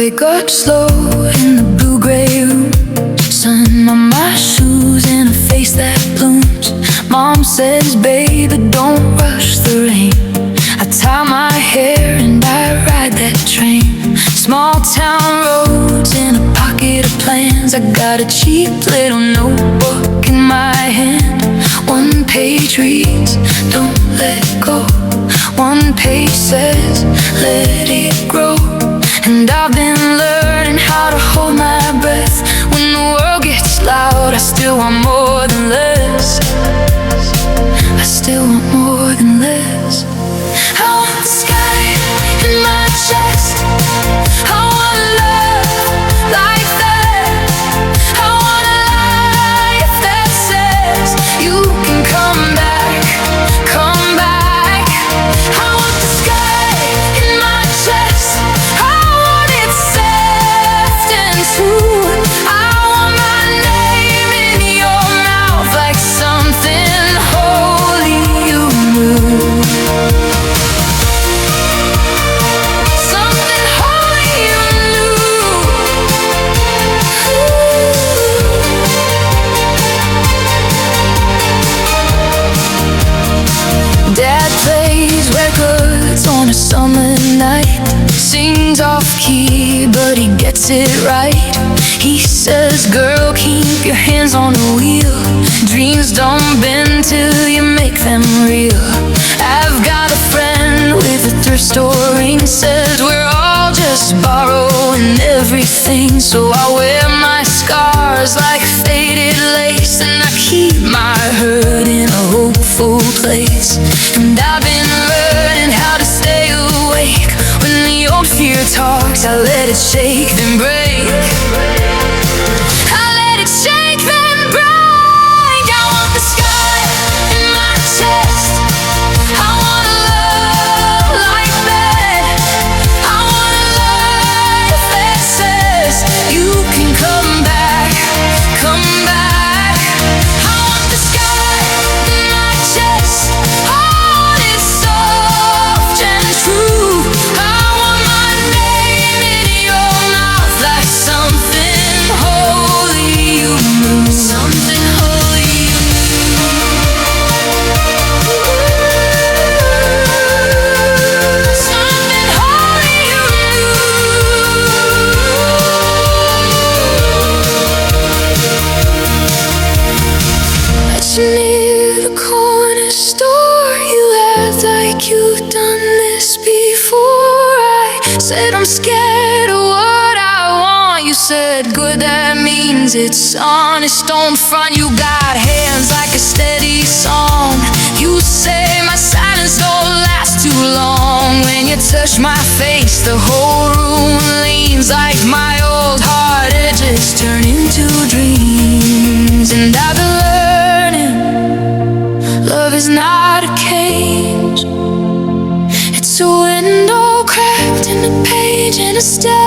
wake up slow in the blue-gray room, sun on my shoes and a face that blooms. Mom says, baby, don't rush the rain. I tie my hair and I ride that train. Small town roads and a pocket of plans. I got a cheap little notebook in my hand. One page reads, don't let go. One page says, let it grow. And I've been learning how to hold my breath. When the world gets loud, I still want more than less. I still want more than less. I want the sky in my chest. I want love like that. I want a life that says you can come back, come back. I want the sky in my chest. I want it soft and true. I want my name in your mouth like something holy you knew. Something holy you knew. Dad plays records on a summer night, sings off key, but he gets it right. He says, girl, keep your hands on the wheel. Dreams don't bend till you make them real. I've got a friend with a thrift store ring, says we're all just borrowing everything. So I wear my scars like faded lace, and I keep my hurt in a hopeful place. And I've been learning how to stay awake. When the old fear talks, I let it shake, then break. I let it shake, then break. I want the sky in my chest. I want a love like that. I want a life that says you can come back, come back. I want the sky in my chest. I want it soft and true. I want my name in your mouth like something holy you knew. Something holy you knew. Something holy you knew. Met you near the corner store. You act like you've done this before. I said I'm scared of what I want. You said good, that means it's honest. Don't front, you got hands like a steady song. You say my silence don't last too long. When you touch my face, the whole room leans like my old hard edges turn into dreams. And I've been learning, love is not a cage. It's a window cracked in a page and a step